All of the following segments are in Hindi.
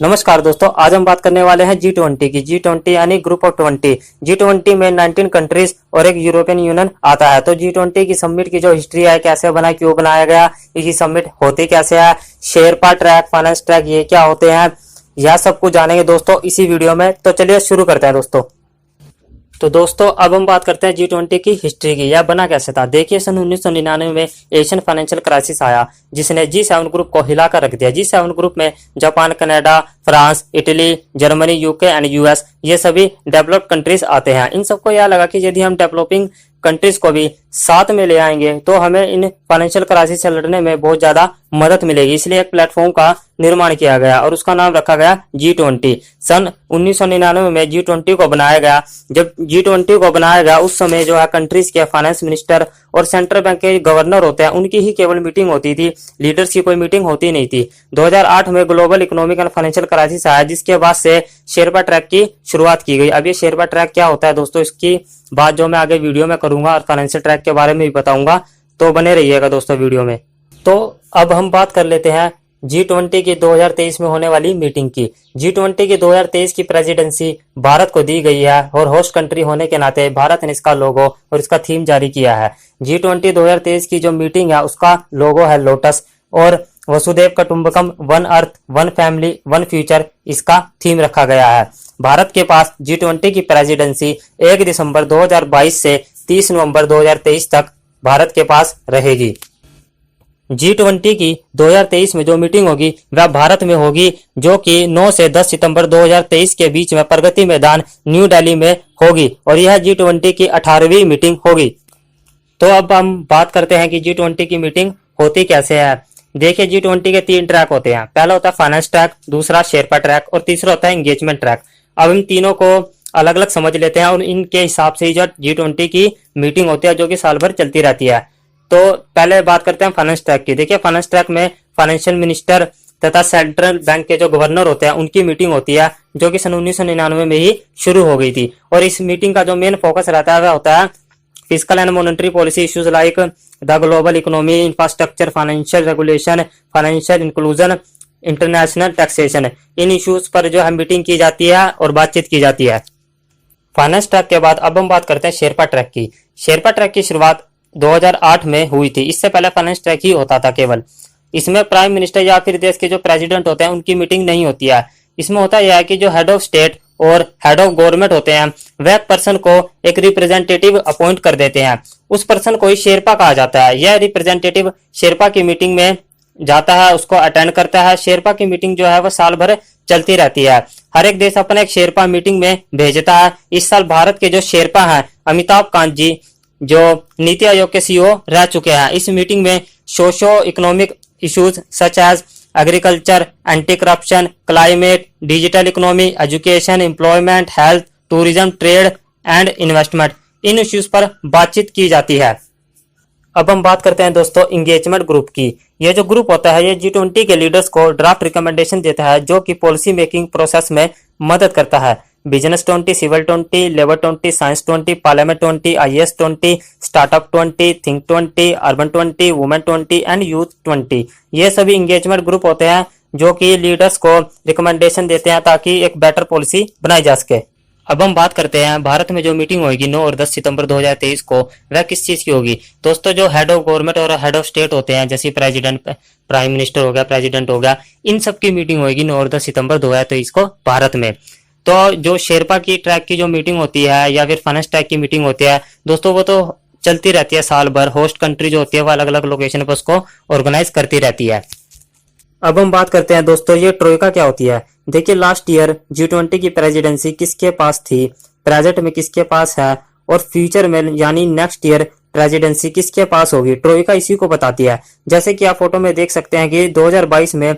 नमस्कार दोस्तों, आज हम बात करने वाले हैं G20 की। G20 यानी ग्रुप ऑफ 20। G20 में 19 कंट्रीज और एक यूरोपियन यूनियन आता है। तो G20 की समिट की जो हिस्ट्री है, कैसे बना, क्यों बनाया गया, ये समिट होती कैसे है, शेरपा ट्रैक, फाइनेंस ट्रैक, ये क्या होते हैं, यह सब कुछ जानेंगे दोस्तों इसी वीडियो में। तो चलिए शुरू करते हैं दोस्तों। तो दोस्तों अब हम बात करते हैं G20 की हिस्ट्री की। यह बना कैसे था। देखिए, सन 1999 में एशियन फाइनेंशियल क्राइसिस आया, जिसने G7 ग्रुप को हिलाकर रख दिया। G7 ग्रुप में Japan, Canada, France, Italy, Germany, UK and US, ये सभी डेवलप्ड कंट्रीज आते हैं। इन सबको यह लगा कि यदि हम डेवलपिंग कंट्रीज को भी साथ में ले आएंगे तो हमें इन फाइनेंशियल क्राइसिस से लड़ने में बहुत ज्यादा मदद मिलेगी। इसलिए एक प्लेटफॉर्म का निर्माण किया गया और उसका नाम रखा गया G20। सन 1999 में G20 को बनाया गया। जब G20 को बनाया गया उस समय जो है कंट्रीज के फाइनेंस मिनिस्टर और सेंट्रल बैंक के गवर्नर होते हैं, उनकी ही केवल मीटिंग होती थी, लीडर्स की कोई मीटिंग होती नहीं थी। 2008 में global economic and financial crisis आया, जिसके बाद से शेरपा ट्रैक की शुरुआत की गई। अब ये शेरपा ट्रैक क्या होता है दोस्तों, इसकी बात जो मैं आगे वीडियो में करूंगा और फाइनेंशियल ट्रैक के बारे में भी बताऊंगा, तो बने रहिएगा दोस्तों वीडियो में। तो अब हम बात कर लेते हैं G20 की 2023 में होने वाली मीटिंग की। G20 की 2023 की प्रेसिडेंसी भारत को दी गई है और होस्ट कंट्री होने के नाते भारत ने इसका लोगो और इसका थीम जारी किया है। G20 2023 की जो मीटिंग है उसका लोगो है लोटस और वसुदेव कुटुंबकम, one earth, one family, one future, इसका थीम रखा गया है। भारत के पास G20 की प्रेसिडेंसी 1 दिसंबर 2022 से 30 नवंबर 2023 तक भारत के पास रहेगी। G20 की 2023 में जो मीटिंग होगी वह भारत में होगी, जो कि 9 से 10 सितंबर 2023 के बीच में प्रगति मैदान न्यू दिल्ली में होगी और यह G20 की 18वीं मीटिंग होगी। तो अब हम बात करते हैं कि G20 की मीटिंग होती कैसे है। देखिए, G20 के 3 ट्रैक होते हैं। पहला होता है फाइनेंस ट्रैक, दूसरा शेरपा ट्रैक और तीसरा होता है एंगेजमेंट ट्रैक। अब इन तीनों को अलग अलग समझ लेते हैं और इनके हिसाब से ही जो G20 की मीटिंग होती है, जो कि साल भर चलती रहती है। तो पहले बात करते हैं फाइनेंस ट्रैक की। देखिए, फाइनेंस ट्रैक में फाइनेंशियल मिनिस्टर तथा सेंट्रल बैंक के जो गवर्नर होते हैं उनकी मीटिंग होती है, जो कि सन 1999 में ही शुरू हो गई थी। और इस मीटिंग का जो मेन फोकस रहता है वह होता है physical and monetary policy issues like the global economy, infrastructure, financial regulation, financial inclusion, international taxation. In issues पर जो है मीटिंग की जाती है और बातचीत की जाती है। फाइनेंस ट्रैक के बाद अब हम बात करते हैं शेरपा ट्रैक की। शेरपा ट्रैक की शुरुआत 2008 में हुई थी। इससे पहले फाइनेंस ट्रैक ही होता था केवल। इसमें प्राइम मिनिस्टर या फिर देश के जो प्रेसिडेंट होते हैं उनकी मीटिंग नहीं होती है। इसमें होता यह है कि जो हेड ऑफ स्टेट और हेड ऑफ गवर्नमेंट होते हैं वह पर्सन को एक रिप्रेजेंटेटिव अपॉइंट कर देते हैं। उस पर्सन को ही शेरपा कहा जाता है। यह रिप्रेजेंटेटिव शेरपा की मीटिंग में जाता है, उसको अटेंड करता है। शेरपा की मीटिंग जो है वह साल भर चलती रहती है। हर एक देश अपना एक शेरपा मीटिंग में भेजता है। इस साल भारत के जो शेरपा हैं अमिताभ कांत जी, जो नीति आयोग के सीईओ रह चुके हैं, इस मीटिंग में socio economic issues such as agriculture, anti corruption, climate, digital economy, education, employment, health, tourism, trade and investment, इन इश्यूज पर बातचीत की जाती है। अब हम बात करते हैं दोस्तों इंगेजमेंट ग्रुप की। यह जो ग्रुप होता है ये G20 के लीडर्स को ड्राफ्ट रिकमेंडेशन देता है, जो कि पॉलिसी मेकिंग प्रोसेस में मदद करता है। Business 20, civil 20, labour 20, science 20, parliament 20, IAS 20, startup 20, think 20, urban 20, women 20 and youth 20, ये सभी इंगेजमेंट ग्रुप होते हैं जो कि लीडर्स को रिकमेंडेशन देते हैं ताकि एक बेटर पॉलिसी बनाई जा सके। अब हम बात करते हैं भारत में जो मीटिंग होगी 9 और 10 सितंबर 2023 को, वह किस चीज की होगी। दोस्तों, जो हेड ऑफ गवर्नमेंट और हेड ऑफ स्टेट होते हैं, जैसे प्रेसिडेंट, प्राइम मिनिस्टर हो गया, प्रेसिडेंट हो गया, इन सब की मीटिंग होगी 9 और 10 सितंबर 2023 को भारत में। तो जो शेरपा की ट्रैक की जो मीटिंग होती है या फिर फाइनेंस ट्रैक की मीटिंग होती है दोस्तों, वो तो चलती रहती है साल भर। होस्ट कंट्री जो होती है वो अलग अलग लोकेशन पर उसको ऑर्गेनाइज करती रहती है। अब हम बात करते हैं दोस्तों ये ट्रोइका क्या होती है। देखिए, लास्ट ईयर G20 की प्रेसिडेंसी किसके पास थी, प्रेजेंट में किसके पास है और फ्यूचर में यानी नेक्स्ट ईयर प्रेसिडेंसी किसके पास होगी, ट्रोइका इसी को बताती है। जैसे कि आप फोटो में देख सकते हैं कि 2022 में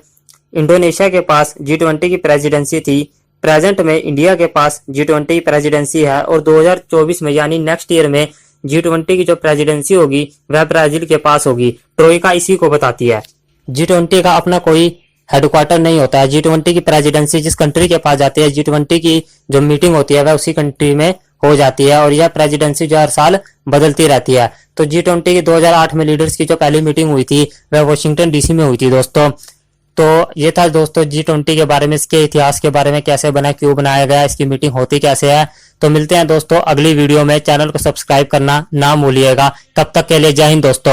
इंडोनेशिया के पास G20 की प्रेसिडेंसी थी, प्रेजेंट में इंडिया के पास G20 प्रेसिडेंसी है और 2024 में यानी नेक्स्ट ईयर में G20 की जो प्रेसिडेंसी होगी वह ब्राजील के पास होगी। ट्रोइका इसी को बताती है। G20 का अपना कोई हेडक्वार्टर नहीं होता है। G20 की प्रेसिडेंसी जिस कंट्री के पास जाती है, G20 की जो मीटिंग होती है वह उसी कंट्री में हो जाती है और यह प्रेसिडेंसी जो हर साल बदलती रहती है। तो G20 की 2008 में लीडर्स की जो पहली मीटिंग हुई थी वह वाशिंगटन DC में हुई थी दोस्तों। तो ये था दोस्तों G20 के बारे में, इसके इतिहास के बारे में, कैसे बना, क्यों बनाया गया, इसकी मीटिंग होती कैसे है। तो मिलते हैं दोस्तों अगली वीडियो में। चैनल को सब्सक्राइब करना ना भूलिएगा। तब तक के लिए जय हिंद दोस्तों।